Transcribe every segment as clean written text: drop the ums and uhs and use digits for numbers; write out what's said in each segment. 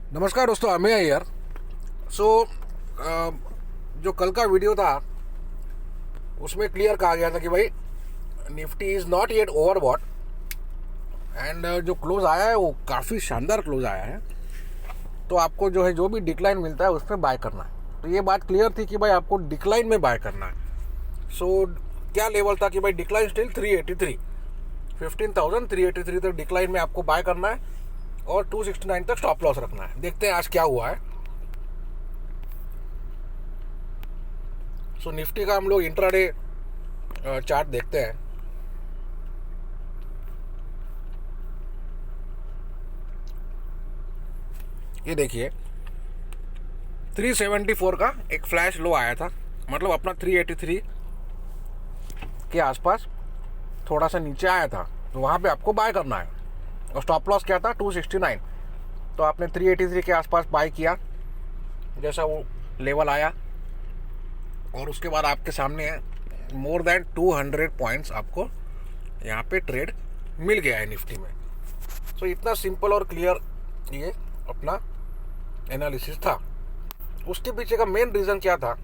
नमस्कार दोस्तों, अमेय अय्यर। सो जो कल का वीडियो था उसमें क्लियर कहा गया था कि भाई Nifty is not yet overbought and जो क्लोज आया है वो काफ़ी शानदार क्लोज आया है। तो आपको जो है जो भी डिक्लाइन मिलता है उसमें बाय करना है। तो ये बात क्लियर थी कि भाई आपको डिक्लाइन में बाय करना है। सो क्या लेवल था कि भाई डिक्लाइन स्टिल 383, 15,383 तक डिक्लाइन में आपको बाय करना है और 269 तक स्टॉप लॉस रखना है। देखते हैं आज क्या हुआ है। सो निफ्टी का हम लोग इंट्राडे चार्ट देखते हैं। ये देखिए 374 का एक फ्लैश लो आया था, मतलब अपना 383 के आसपास थोड़ा सा नीचे आया था, तो वहाँ पे आपको बाय करना है। और स्टॉप लॉस क्या था 269, तो आपने 383 के आसपास बाय किया जैसा वो लेवल आया, और उसके बाद आपके सामने मोर देन 200 पॉइंट्स आपको यहाँ पे ट्रेड मिल गया है निफ्टी में। सो इतना सिंपल और क्लियर ये अपना एनालिसिस था। उसके पीछे का मेन रीज़न क्या था,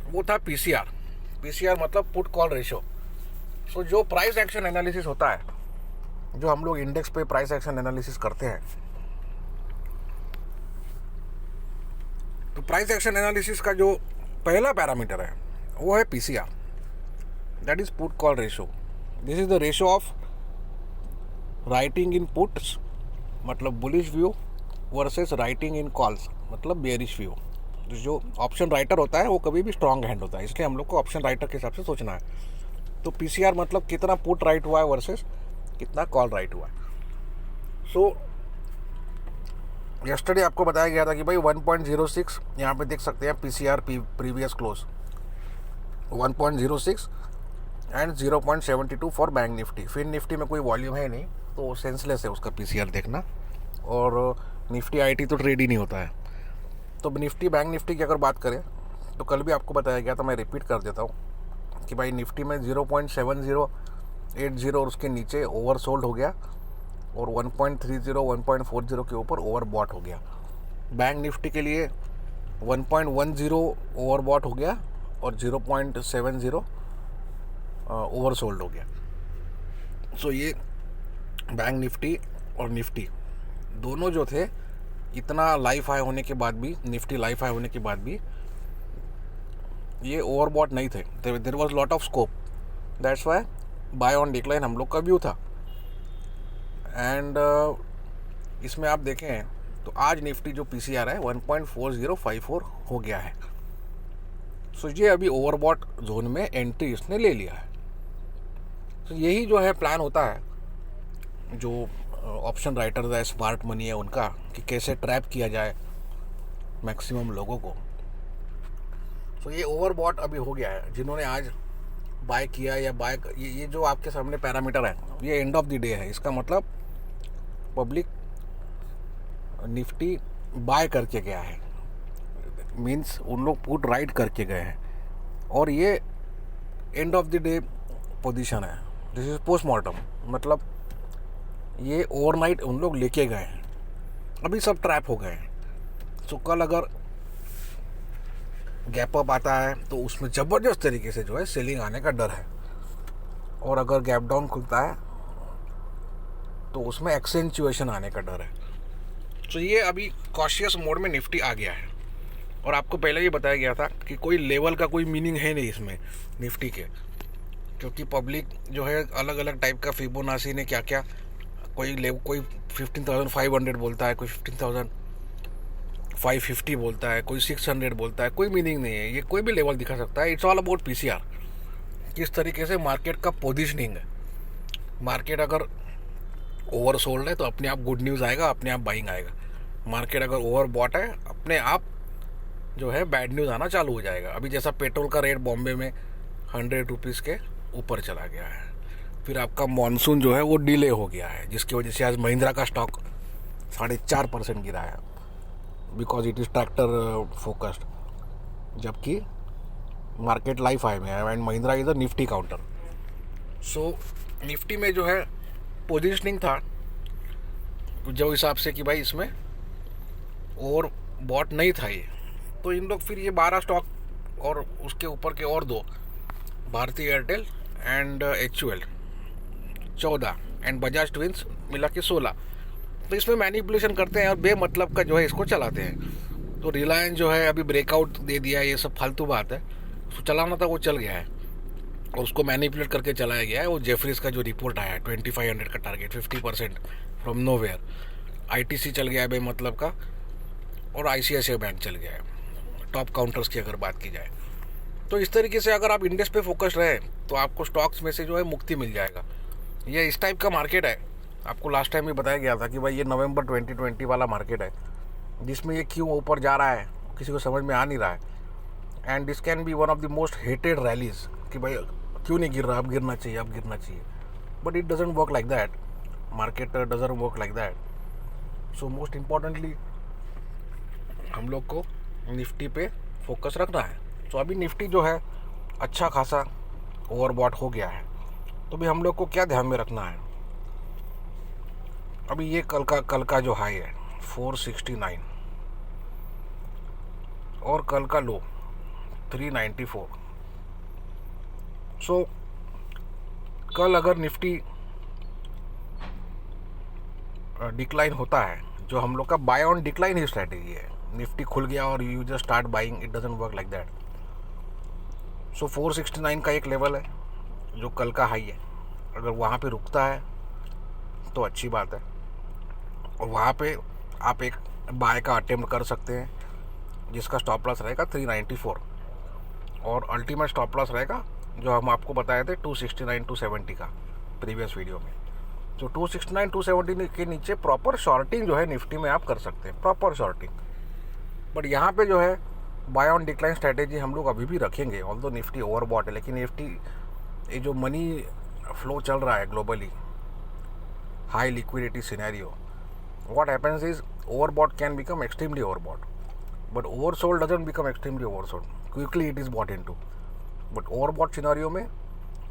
वो था पीसीआर। पीसीआर मतलब पुट कॉल रेशो। सो जो प्राइस एक्शन एनालिसिस होता है, जो हम लोग इंडेक्स पे प्राइस एक्शन एनालिसिस करते हैं, तो प्राइस एक्शन एनालिसिस का जो पहला पैरामीटर है वो है PCR, that is put call ratio. This is the ratio of writing in puts मतलब bullish view versus writing in calls मतलब बेयरिश व्यू। जो ऑप्शन राइटर होता है वो कभी भी स्ट्रॉन्ग हैंड होता है, इसलिए हम लोग को ऑप्शन राइटर के हिसाब से सोचना है। तो पीसीआर मतलब कितना पुट राइट हुआ है वर्सेस कितना कॉल राइट हुआ है। सो यस्टरडे आपको बताया गया था कि भाई 1.06, यहाँ पे देख सकते हैं PCR previous close 1.06 and 0.72 for bank Nifty. फिर निफ्टी में कोई वॉल्यूम है नहीं, तो सेंसलेस है उसका पीसीआर देखना। और निफ्टी आईटी तो ट्रेड ही नहीं होता है। तो निफ्टी बैंक निफ्टी की अगर बात करें तो कल भी आपको बताया गया था, मैं रिपीट कर देता हूँ कि भाई निफ्टी में 0.7080 और उसके नीचे ओवरसोल्ड हो गया, और 1.30 1.40 के ऊपर ओवरबॉट हो गया। बैंक निफ्टी के लिए 1.10 ओवरबॉट हो गया और 0.70 ओवरसोल्ड हो गया। सो ये बैंक निफ्टी और निफ्टी दोनों जो थे, इतना लाइफ हाई होने के बाद भी, निफ्टी लाइफ हाई होने के बाद भी ये ओवरबॉट नहीं थे। There was lot of scope, that's why buy on decline हम लोग का व्यू था। एंड इसमें आप देखें तो आज निफ्टी जो पीसीआर है 1.4054 हो गया है। सो ये अभी ओवरबॉट जोन में एंट्री इसने ले लिया है। तो यही जो है प्लान होता है जो ऑप्शन राइटर है, स्मार्ट मनी है उनका, कि कैसे ट्रैप किया जाए मैक्सिमम लोगों को। सो ये ओवरबॉट अभी हो गया है। जिन्होंने आज बाय किया या बाय, ये जो आपके सामने पैरामीटर है ये एंड ऑफ द डे है। इसका मतलब पब्लिक निफ्टी बाय करके गया है, मीन्स उन लोग पुट राइट करके गए हैं, और ये end of the day position है। दिस इज पोस्टमार्टम, मतलब ये ओवरनाइट उन लोग लेके गए हैं, अभी सब ट्रैप हो गए हैं। तो कल अगर गैप अप आता है तो उसमें ज़बरदस्त तरीके से जो है सेलिंग आने का डर है, और अगर गैप डाउन खुलता है तो उसमें एक्सेंचुएशन आने का डर है। तो ये अभी कॉशियस मोड में निफ्टी आ गया है। और आपको पहले ही बताया गया था कि कोई लेवल का कोई मीनिंग है नहीं इसमें निफ्टी के, क्योंकि पब्लिक जो है अलग अलग टाइप का फिबोनाची ने क्या क्या, कोई 15,500 बोलता है, कोई 15,550 बोलता है, कोई 600 बोलता है, कोई मीनिंग नहीं है। ये कोई भी लेवल दिखा सकता है। इट्स ऑल अबाउट पीसीआर, किस तरीके से मार्केट का पोजीशनिंग है। मार्केट अगर ओवर सोल्ड है तो अपने आप गुड न्यूज़ आएगा, अपने आप बाइंग आएगा। मार्केट अगर ओवर बॉट है, अपने आप जो है बैड न्यूज़ आना चालू हो जाएगा। अभी जैसा पेट्रोल का रेट बॉम्बे में 100 रुपीज़ के ऊपर चला गया है, फिर आपका मॉनसून जो है वो डिले हो गया है, जिसकी वजह से आज महिंद्रा का स्टॉक 4.5% गिरा है, because it is tractor focused, जबकि मार्केट लाइफ हाई में है and Mahindra is a Nifty counter. So Nifty में जो है पोजीशनिंग था जो हिसाब से कि भाई इसमें और बॉट नहीं था ये, तो इन लोग फिर ये 12 स्टॉक और उसके ऊपर के और दो, Bharti Airtel and HUL 14 and Bajaj twins मिला के 16, तो इसमें मैनिपुलेशन करते हैं और बेमतलब का जो है इसको चलाते हैं। तो रिलायंस जो है अभी ब्रेकआउट दे दिया है, ये सब फालतू बात है। उसको चलाना था वो चल गया है और उसको मैनिपुलेट करके चलाया गया है। वो जेफरीज का जो रिपोर्ट आया है 2500 का टारगेट, 50% फ्रॉम नोवेयर। ITC चल गया है बेमतलब का, और ICICI बैंक चल गया है, टॉप काउंटर्स की अगर बात की जाए। तो इस तरीके से अगर आप इंडेक्स पे फोकस रहे तो आपको स्टॉक्स में से जो है मुक्ति मिल जाएगा। ये इस टाइप का मार्केट है। आपको लास्ट टाइम भी बताया गया था कि भाई ये नवंबर 2020 वाला मार्केट है, जिसमें ये क्यों ऊपर जा रहा है किसी को समझ में आ नहीं रहा है। And this can be one of the most hated rallies कि भाई क्यों नहीं गिर रहा, अब गिरना चाहिए, अब गिरना चाहिए। But it doesn't work like that, market doesn't work like that. So most importantly हम लोग को निफ्टी पे फोकस रखना है। तो अभी निफ्टी जो है अच्छा खासा ओवरबॉट हो गया है, तो भी हम लोग को क्या ध्यान में रखना है। अभी ये कल का जो हाई है 469 और कल का लो 394। सो कल अगर निफ्टी डिक्लाइन होता है, जो हम लोग का बाय ऑन डिक्लाइन ही स्ट्रैटेजी है, निफ्टी खुल गया और you just start buying, it doesn't work like that. So 469 का एक लेवल है जो कल का हाई है, अगर वहाँ पे रुकता है तो अच्छी बात है, और वहाँ पे आप एक बाय का अटेम्प्ट कर सकते हैं, जिसका स्टॉप लॉस रहेगा 394 और अल्टीमेट स्टॉप लॉस रहेगा जो हम आपको बताए थे 269 270 का प्रीवियस वीडियो में। तो 269 270 के नीचे प्रॉपर शॉर्टिंग जो है निफ्टी में आप कर सकते हैं, प्रॉपर शॉर्टिंग। बट यहाँ पे जो है बाय ऑन डिक्लाइन स्ट्रैटेजी हम लोग अभी भी रखेंगे, ऑल्दो निफ्टी ओवरबॉट है। लेकिन निफ्टी ये जो मनी फ्लो चल रहा है globally, high liquidity scenario, what happens is overbought can become extremely overbought, but oversold doesn't become extremely oversold, quickly it is bought into। but overbought scenario में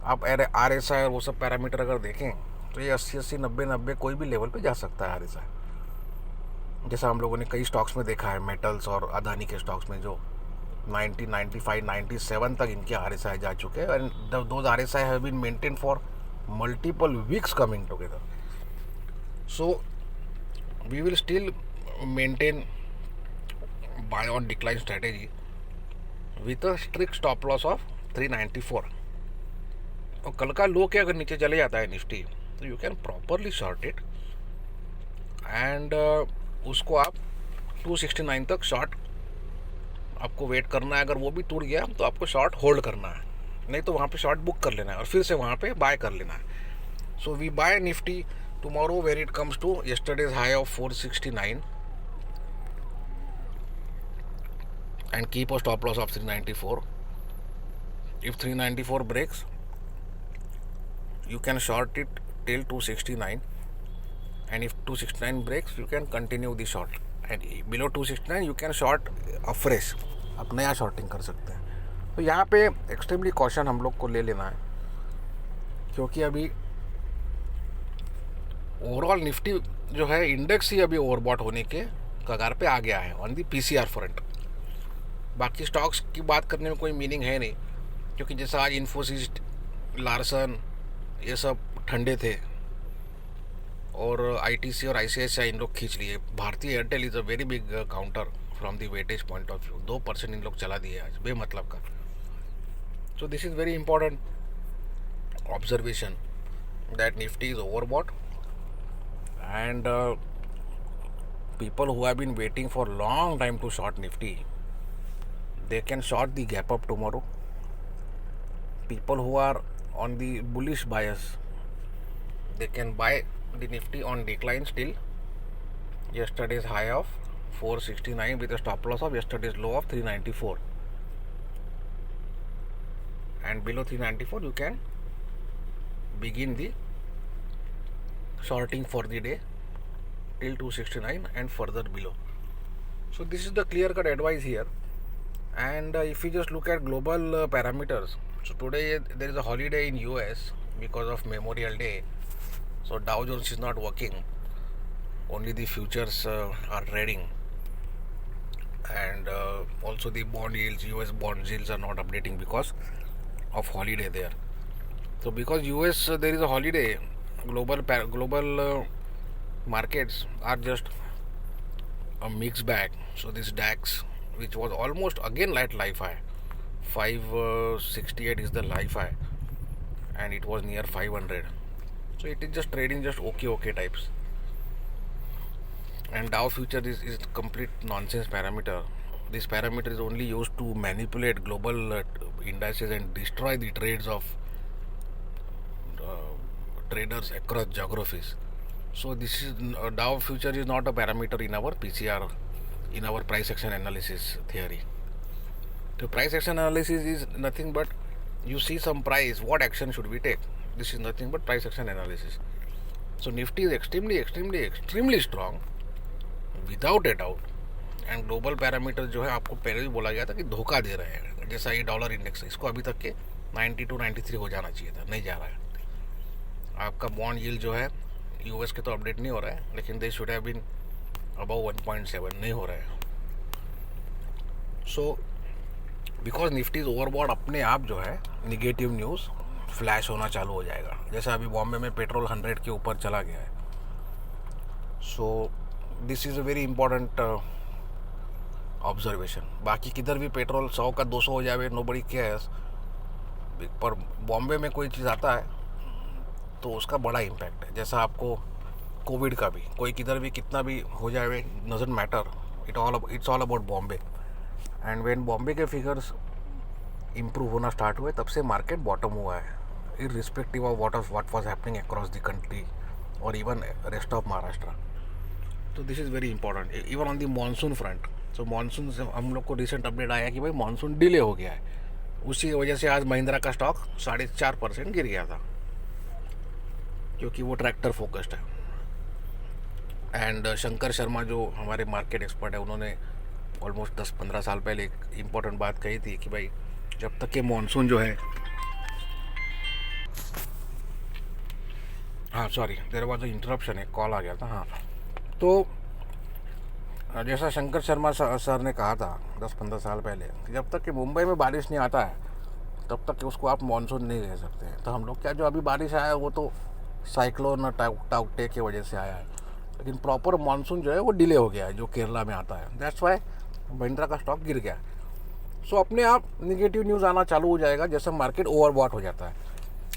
आप RSI और वो सब पैरामीटर अगर देखें तो ये 80 90 कोई भी लेवल पे जा सकता है RSI। जैसा हम लोगों ने कई स्टॉक्स में देखा है, मेटल्स और अदानी के स्टॉक्स में जो 90 95 97 तक इनके RSI जा चुके हैं, and those RSI have been maintain for multiple weeks coming together. So we will still maintain buy on decline strategy with a strict stop loss of 394। और कल का लो के अगर नीचे चले जाता है निफ्टी तो you can properly short it, and उसको आप 269 तक शॉर्ट आपको वेट करना है। अगर वो भी टूट गया तो आपको शॉर्ट होल्ड करना है, नहीं तो वहाँ पे शॉर्ट बुक कर लेना है और फिर से वहाँ पे बाय कर लेना है। So we buy Nifty tomorrow where it comes to yesterday's high of 469 and keep a stop loss of 394. If 394 breaks, you can short it till 269, and if 269 breaks you can continue the short, and below 269 you can short afresh, आप नया shorting कर सकते हैं। तो यहाँ पे extremely caution हम लोग को ले लेना है, क्योंकि अभी ओवरऑल निफ्टी जो है इंडेक्स ही अभी ओवरबॉट होने के कगार पे आ गया है ऑन दी PCR फ्रंट। बाकी स्टॉक्स की बात करने में कोई मीनिंग है नहीं, क्योंकि जैसा आज इन्फोसिस, लार्सन ये सब ठंडे थे, और ITC और ICICI इन लोग खींच लिए। Bharti Airtel is a very big counter from the weightage point of view, 2% इन लोग चला दिए आज बेमतलब का। So this is very important observation that Nifty is overbought, and people who have been waiting for long time to short Nifty, they can short the gap up tomorrow. People who are on the bullish bias, they can buy the Nifty on decline still yesterday's high of 469 with a stop loss of yesterday's low of 394, and below 394 you can begin the shorting for the day till 269 and further below. So this is the clear cut advice here. And if you just look at global parameters, so today there is a holiday in US because of Memorial Day, so Dow Jones is not working, only the futures are trading, and also the bond yields, US bond yields are not updating because of holiday there. So because US there is a holiday, global markets are just a mixed bag. So this DAX, which was almost again at life high, 568 is the life high, and it was near 500. So it is just trading just okay types. And Dow future is complete nonsense parameter. This parameter is only used to manipulate global indices and destroy the trades of traders across geographies. So this is Dow future is not a parameter in our PCR, in our price action analysis theory. The price action analysis is nothing but you see some price, what action should we take? This is nothing but price action analysis. So Nifty is extremely strong without a doubt. And global parameter जो है आपको पहले भी बोला गया था कि धोखा दे रहे हैं. जैसा ये डॉलर इंडेक्स, इसको अभी तक के 92 93 हो जाना चाहिए था, नहीं जा रहा है. आपका बॉन्ड यील्ड जो है यूएस के तो अपडेट नहीं हो रहा है, लेकिन they should have been above 1.7, नहीं हो रहा है. So because Nifty is overbought, अपने आप जो है निगेटिव न्यूज़ फ्लैश होना चालू हो जाएगा. जैसे अभी बॉम्बे में पेट्रोल 100 के ऊपर चला गया है. सो this is a very important observation. बाकी किधर भी पेट्रोल 100 का 200 हो जाए, नो बड़ी केयर्स. पर बॉम्बे में कोई चीज़ आता है तो उसका बड़ा इम्पैक्ट है. जैसा आपको कोविड का भी, कोई किधर भी कितना भी हो जाए, doesn't matter, it's all about Bombay. And when Bombay के फिगर्स इम्प्रूव होना स्टार्ट हुए, तब से मार्केट बॉटम हुआ है, irrespective of what was happening across the country और इवन रेस्ट ऑफ महाराष्ट्र. तो this is very important. Even on the monsoon front. So monsoon से हम लोग को रिसेंट अपडेट आया कि भाई मानसून डिले हो गया है. उसी वजह से आज महिंद्रा का स्टॉक 4.5% गिर गया था, क्योंकि वो ट्रैक्टर फोकस्ड है. एंड शंकर शर्मा जो हमारे मार्केट एक्सपर्ट है, उन्होंने ऑलमोस्ट 10-15 साल पहले एक इम्पॉर्टेंट बात कही थी कि भाई जब तक के मानसून जो है, हाँ sorry there was a interruption, एक कॉल आ गया था. हाँ, तो जैसा शंकर शर्मा सर ने कहा था 10-15 साल पहले कि जब तक कि मुंबई में बारिश नहीं आता है, तब तक कि उसको आप मानसून नहीं कह सकते हैं. तो हम लोग क्या, जो अभी बारिश आया है वो तो साइक्लोन टाउटे की वजह से आया है, लेकिन प्रॉपर मानसून जो है वो डिले हो गया है, जो केरला में आता है. दैट्स वाई महिंद्रा का स्टॉक गिर गया. सो अपने आप निगेटिव न्यूज़ आना चालू हो जाएगा जैसा मार्केट ओवरबॉट हो जाता है,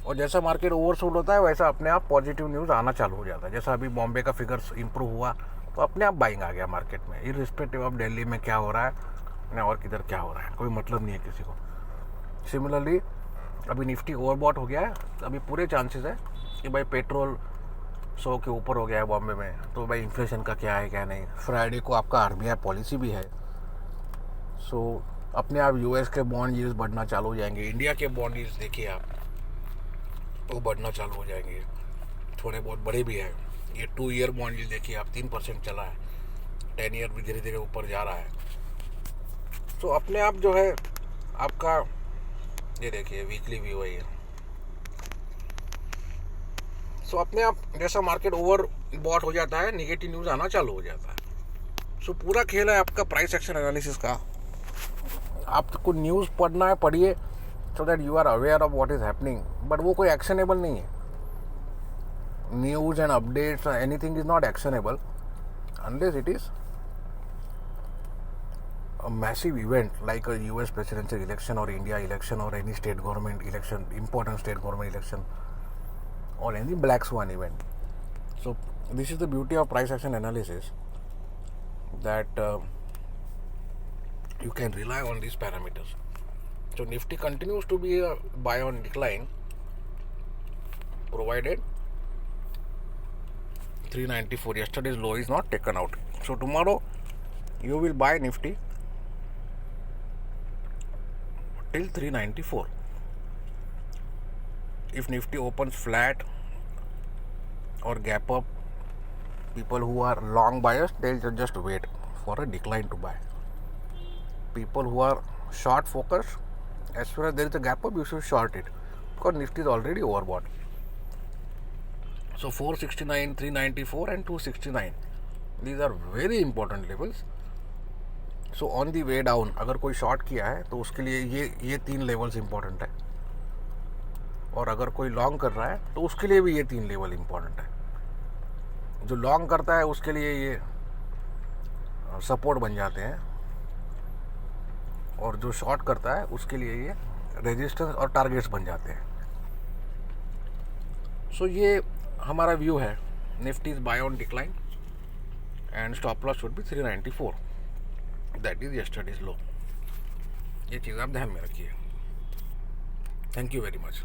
और जैसा मार्केट ओवरसोल्ड होता है वैसा अपने आप पॉजिटिव न्यूज़ आना चालू हो जाता है. जैसा अभी बॉम्बे का फिगर्स इंप्रूव हुआ तो अपने आप बाइंग आ गया मार्केट में, इररिस्पेक्टिव ऑफ दिल्ली में क्या हो रहा है और किधर क्या हो रहा है, कोई मतलब नहीं है किसी को. सिमिलरली अभी निफ्टी ओवरबॉट हो गया है, अभी पूरे चांसेस है कि भाई पेट्रोल 100 के ऊपर हो गया है बॉम्बे में, तो भाई इन्फ्लेशन का क्या है क्या नहीं. फ्राइडे को आपका आरबीआई पॉलिसी भी है. सो अपने आप यूएस के बॉन्ड यील्ड्स बढ़ना चालू हो जाएंगे. इंडिया के बॉन्ड यील्ड्स देखिए आप, वो बढ़ना चालू हो जाएंगे, थोड़े बहुत बड़े भी हैं. ये 2 ईयर बॉन्ड यील्ड देखिए आप, 3% चला है. 10 ईयर भी धीरे धीरे ऊपर जा रहा है. तो अपने आप जो है आपका, ये देखिए वीकली व्यू है ये. सो अपने आप जैसा मार्केट ओवर बॉट हो जाता है, निगेटिव न्यूज़ आना चालू हो जाता है. सो पूरा खेल है आपका प्राइस एक्शन एनालिसिस का. आपको न्यूज़ पढ़ना है, पढ़िए, so that you are aware of what is happening, but वो कोई actionable नहीं है. News and updates or anything is not actionable unless it is a massive event like a US presidential election or India election or any state government election, important state government election, or any black swan event. So this is the beauty of price action analysis, that you can rely on these parameters. So Nifty continues to be a buy on decline, provided 394, yesterday's low, is not taken out. So tomorrow you will buy Nifty till 394. If Nifty opens flat or gap up, people who are long buyers, they'll just wait for a decline to buy. People who are short focused, as far as there is a gap up, you should short it, because Nifty is already overbought. So 469, 394 and 269. These are very important levels. So on the way down अगर कोई short किया है तो उसके लिए ये 3 levels important है, और अगर कोई लॉन्ग कर रहा है तो उसके लिए भी ये 3 लेवल इंपॉर्टेंट है. जो लॉन्ग करता है उसके लिए ये सपोर्ट बन जाते हैं, और जो शॉर्ट करता है उसके लिए ये रेजिस्टेंस और टारगेट्स बन जाते हैं. सो ये हमारा व्यू है. Nifty is buy on decline and stop loss should be 394, that is yesterday's low. ये चीज़ आप ध्यान में रखिए. Thank you very much.